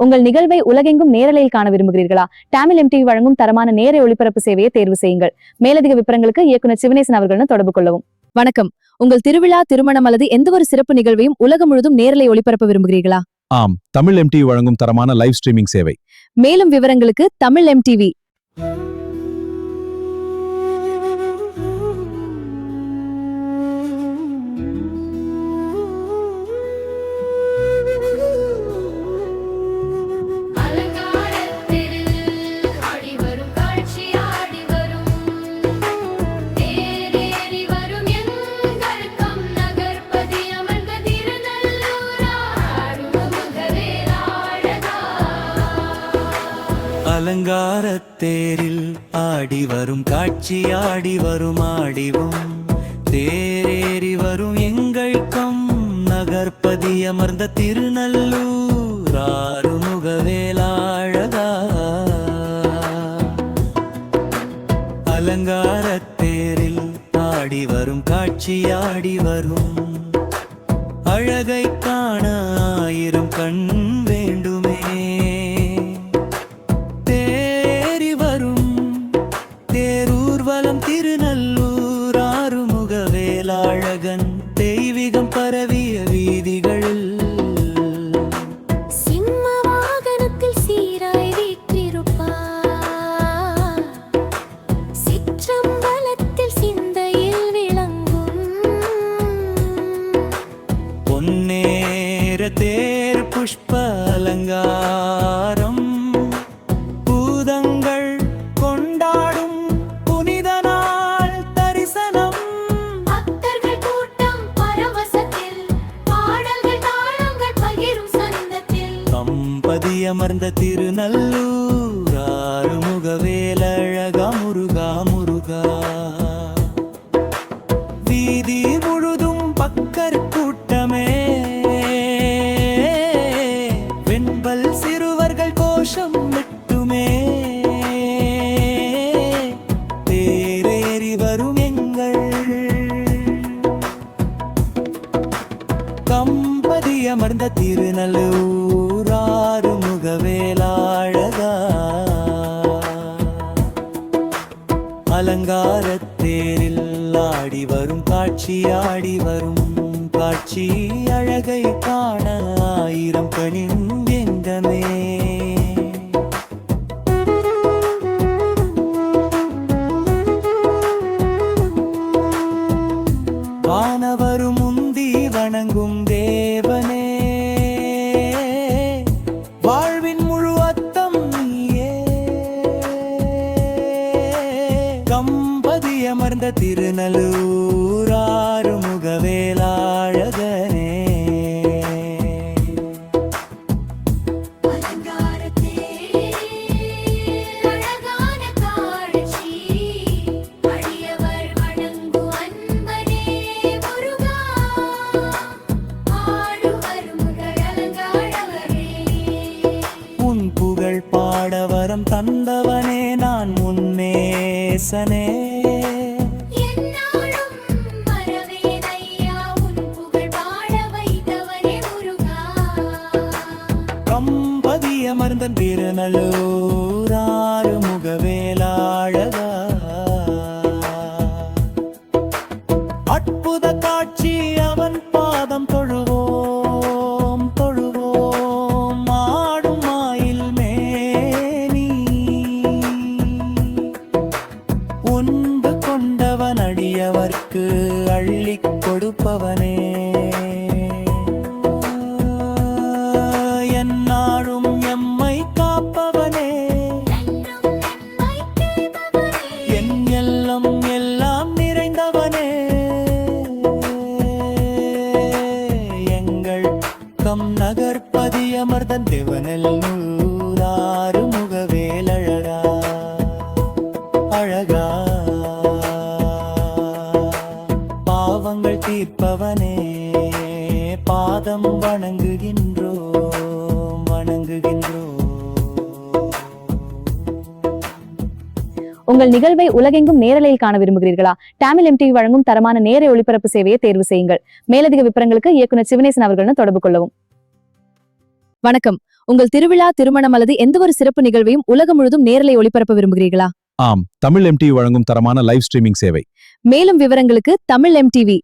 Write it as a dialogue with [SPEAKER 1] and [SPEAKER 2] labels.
[SPEAKER 1] உங்கள் நிகழ்வை உலகெங்கும் நேரலையில் காண விரும்புகிறீர்களா? தமிழ் MTV வழங்கும் தரமான நேர ஒளிபரப்பு சேவையை தேர்வு செய்யுங்கள். மேலதிக விவரங்களுக்கு இயக்குனர் சிவனேசன் அவர்களுடன் தொடர்பு கொள்ளவும். வணக்கம். உங்கள் திருவிழா, திருமணம் அல்லது எந்த ஒரு சிறப்பு நிகழ்வையும் உலகம் முழுதும் நேரலை ஒளிபரப்ப விரும்புகிறீர்களா?
[SPEAKER 2] ஆம், தமிழ் MTV வழங்கும் தரமான லைவ் ஸ்ட்ரீமிங் சேவை.
[SPEAKER 1] மேலும் விவரங்களுக்கு தமிழ் MTV.
[SPEAKER 3] அலங்காரத்தேரில் ஆடி வரும் காட்சி ஆடி வரும் ஆடிவும் தேரேறி வரும் எங்கள் கம் நகர்பதி அமர்ந்த திருநல்லூர் ஆறுமுகவேலாழகா. அலங்காரத்தேரில் ஆடி வரும் காட்சி ஆடி வரும் அழகை காண ஆயிரம் கண் வேண்டுமே. திருநல்லூர் ஆறுமுகவேலாழகன் தெய்வீகம் பரவிய வீதிகளில்
[SPEAKER 4] சிம்ம வாகனத்தில் சீராய் வீற்றிருப்பார். சிற்றம்பலத்தில் சிந்தையில் விளங்கும்
[SPEAKER 3] பொன்னேர தேர் புஷ்ப அலங்காரம் பூதங்கள் கொண்டாடும் அமர்ந்த திருநல்லூர் ஆறுமுகவேலழகா முருகா முருகா. வீதி முழுதும் பக்கர் கூட்டமே, வெண்பல் சிறுவர்கள் கோஷம் விட்டுமே. தேரேறி வரும் எங்கள் கம்பதி அமர்ந்த திருநல்லூர் ஆறுமுகவேலாழகா. அலங்காரத்தேரில் ஆடி வரும் காட்சி ஆடி வரும் காட்சி அழகை காண ஆயிரம் கணின் எங்கமே. வானவரும் முந்தி வணங்கும் தேவனே, வாழ்வின் முழு அத்தம் நீயே. கம்பதி அமர்ந்த திருநல்லூர் ஆறுமுகவேலாழகனே. பாடவரம் தந்தவனே நான் முன்னேசனே. கம்பதி அமர்ந்த திருநல்லூர் ஆறுமுகவேலாழகா. அற்புத காட்சி அவன் பாதம் தொழுவோம் தொழுவோம். ஆடும் மாயில் மேனி உண்டு கொண்டவன் அடியவர்க்கு அள்ளிக் கொடுப்பவனே. என்னாடும் எம்மை காப்பவனே, என் எல்லாம் எல்லாம் நிறைந்தவனே. எங்கள் கம் நகர்பதி அமர்ந்த தேவநல்லூர் ஆறுமுகவேலழகா அழகா. பாவங்கள் தீர்ப்பவனே, பாதம் வணங்குகின்றோம் வணங்குகின்றோம்.
[SPEAKER 1] உங்கள் நிகழ்வை உலகெங்கும் நேரலையில் காண விரும்புகிறீர்களா? தமிழ் MTV வழங்கும் தரமான நேர ஒளிபரப்பு சேவையை தேர்வு செய்யுங்கள். மேலதிக விவரங்களுக்கு இயக்குனர் சிவனேசன் அவர்களுடன் தொடர்பு கொள்ளவும். வணக்கம். உங்கள் திருவிழா, திருமணம் அல்லது எந்த ஒரு சிறப்பு நிகழ்வையும் உலகம் முழுதும் நேரலை ஒளிபரப்ப விரும்புகிறீர்களா?
[SPEAKER 2] ஆம், தமிழ் MTV வழங்கும் தரமான லைவ் ஸ்ட்ரீமிங் சேவை.
[SPEAKER 1] மேலும் விவரங்களுக்கு தமிழ் MTV